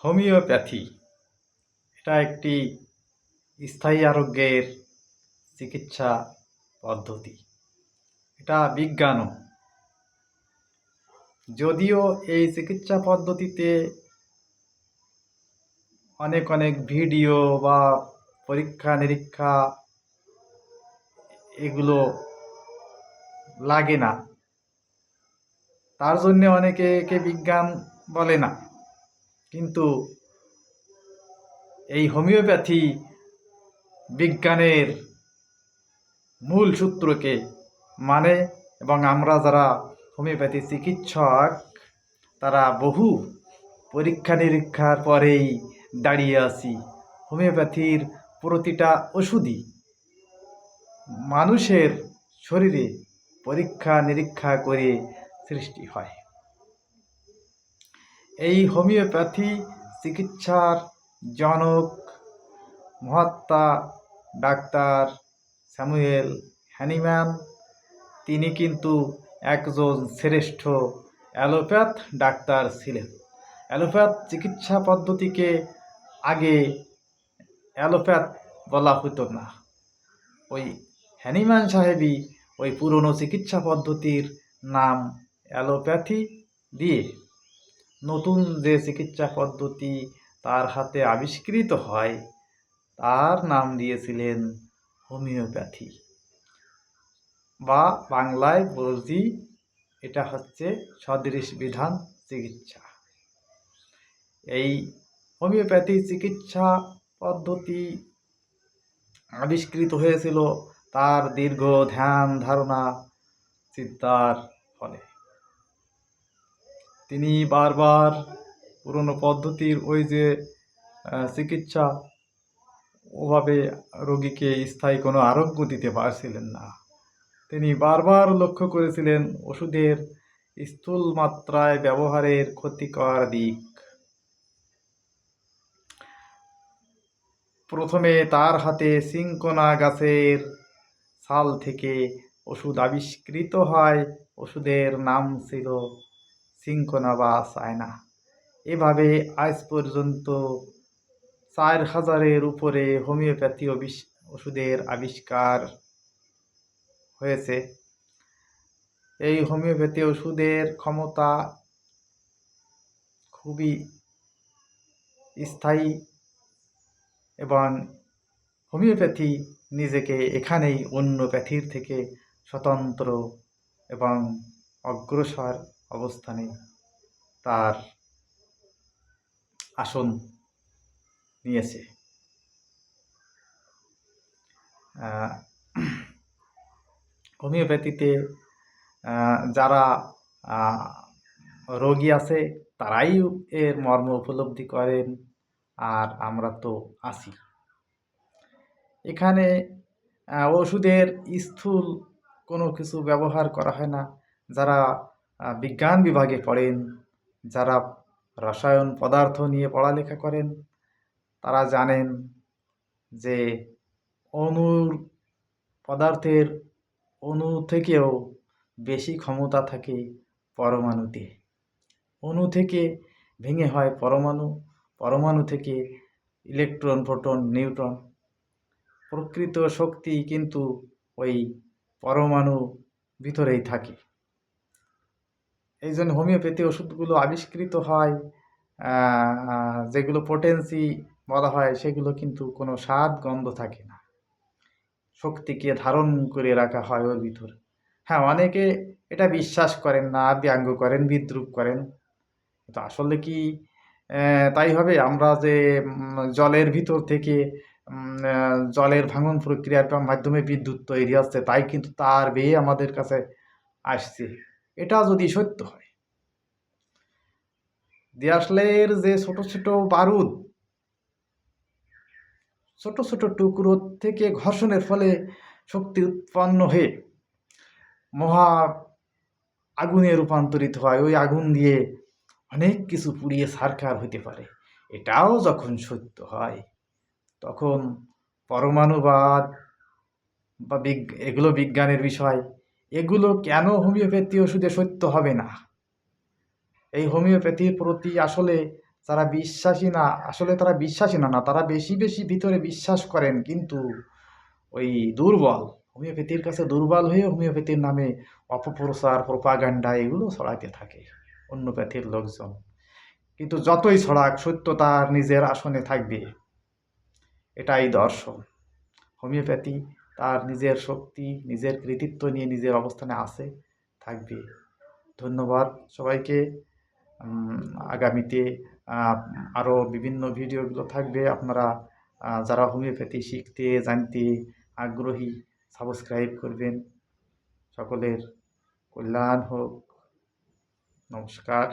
Homeopathy এটা একটি স্থায়ী আরোগ্যের চিকিৎসা পদ্ধতি। এটা বিজ্ঞানও, যদিও এই চিকিৎসা পদ্ধতিতে অনেক অনেক ভিডিও বা পরীক্ষা নিরীক্ষা এগুলো লাগে না, তার জন্য অনেকে একে বিজ্ঞান বলে না। কিন্তু এই হোমিওপ্যাথি বিজ্ঞানের মূল সূত্রকে মানে, এবং আমরা যারা হোমিওপ্যাথি চিকিৎসক তারা বহু পরীক্ষা নিরীক্ষার পরেই দাঁড়িয়ে আছি। হোমিওপ্যাথির প্রতিটা ওষুধই মানুষের শরীরে পরীক্ষা নিরীক্ষা করে সৃষ্টি হয়। এই হোমিওপ্যাথি চিকিৎসার জনক মহাত্মা ডাক্তার স্যামুয়েল হ্যানিম্যান। তিনি কিন্তু একজন শ্রেষ্ঠ অ্যালোপ্যাথ ডাক্তার ছিলেন। অ্যালোপ্যাথ চিকিৎসা পদ্ধতিকে আগে অ্যালোপ্যাথ বলা হতো না। ওই হ্যানিম্যান সাহেবই ওই পুরনো চিকিৎসা পদ্ধতির নাম অ্যালোপ্যাথি দিয়ে নতুন যে চিকিৎসা পদ্ধতি তার হাতে আবিষ্কৃত হয় তার নাম দিয়েছিলেন হোমিওপ্যাথি, বা বাংলায় বলছি এটা হচ্ছে সদৃশ বিধান চিকিৎসা। এই হোমিওপ্যাথি চিকিৎসা পদ্ধতি আবিষ্কৃত হয়েছিল তার দীর্ঘ ধ্যান ধারণা চিন্তার ফলে। তিনি বারবার পুরনো পদ্ধতির ওই যে চিকিৎসা ওভাবে রোগীকে স্থায়ী কোনো আরোগ্য দিতে পারছিলেন না। তিনি বারবার লক্ষ্য করেছিলেন ওষুধের স্থূল মাত্রায় ব্যবহারের ক্ষতিকর দিক। প্রথমে তার হাতে সিনকোনা গাছের ছাল থেকে ওষুধ আবিষ্কৃত হয়। ওষুধের নাম ছিল সিনকোনা বা চায়না। এভাবে আজ পর্যন্ত 4000-এর উপরে হোমিওপ্যাথি ওষুধের আবিষ্কার হয়েছে। এই হোমিওপ্যাথি ওষুধের ক্ষমতা খুবই স্থায়ী এবং হোমিওপ্যাথি নিজেকে এখানেই অন্য প্যাথির থেকে স্বতন্ত্র এবং অগ্রসর অবস্থানে তার আসন নিয়েছে। হোমিওপ্যাথিতে যারা রোগী আছে তারাই এর মর্ম উপলব্ধি করেন, আর আমরা তো আছি। এখানে ওষুধের স্থূল কোনো কিছু ব্যবহার করা হয় না। যারা বিজ্ঞান বিভাগে পড়েন, যারা রসায়ন পদার্থ নিয়ে পড়ালেখা করেন, তারা জানেন যে পদার্থের অণু থেকেও বেশি ক্ষমতা থাকে পরমাণুতে। অণু থেকে ভেঙে হয় পরমাণু, পরমাণু থেকে ইলেকট্রন, প্রোটন, নিউট্রন। প্রকৃত শক্তি কিন্তু ওই পরমাণু ভিতরেই থাকে। এই জন্য হোমিওপ্যাথি ওষুধগুলো আবিষ্কৃত হয়, যেগুলো পোটেন্সি বলা হয়, সেগুলো কিন্তু কোনো স্বাদ গন্ধ থাকে না, শক্তিকে ধারণ করে রাখা হয় ওর ভিতর। হ্যাঁ, অনেকে এটা বিশ্বাস করেন না, ব্যঙ্গ করেন, বিদ্রূপ করেন। তো আসলে কি তাই হবে? আমরা যে জলের ভিতর থেকে জলের ভাঙন প্রক্রিয়ার মাধ্যমে বিদ্যুৎ তৈরি হচ্ছে, তাই কিন্তু তার বেয়ে আমাদের কাছে আসছে। এটা যদি সত্য হয়, দেশলাইয়ের যে ছোট ছোট বারুদ, ছোট ছোট টুকরো থেকে ঘর্ষণের ফলে শক্তি উৎপন্ন হয়ে মহা আগুনে রূপান্তরিত হয়, ওই আগুন দিয়ে অনেক কিছু পুড়িয়ে ছারখার হতে পারে। এটাও যখন সত্য হয়, তখন পরমাণুবাদ বা এগুলো বিজ্ঞানের বিষয়, এগুলো কেন হোমিওপ্যাথি ওষুধে সত্য হবে না? এই হোমিওপ্যাথির প্রতি আসলে যারা বিশ্বাসী না, আসলে তারা বিশ্বাসী না, তারা বেশি বেশি ভিতরে বিশ্বাস করেন কিন্তু ওই দুর্বল, হোমিওপ্যাথির কাছে দুর্বল হয়ে হোমিওপ্যাথির নামে অপপ্রচার প্রোপাগান্ডা এগুলো ছড়াতে থাকে অন্য প্যাথির লোকজন। কিন্তু যতই ছড়াক সত্য তার নিজের আসনে থাকবে, এটাই দর্শন। হোমিওপ্যাথি তার নিজের শক্তি, নিজের কৃতিত্ব নিয়ে নিজের অবস্থানে আছে, থাকবে। ধন্যবাদ সবাইকে। উম, আগামীতে আরও বিভিন্ন ভিডিওগুলো থাকবে। আপনারা যারা হোমিওপ্যাথি শিখতে জানতে আগ্রহী, সাবস্ক্রাইব করবেন। সকলের কল্যাণ হোক। নমস্কার।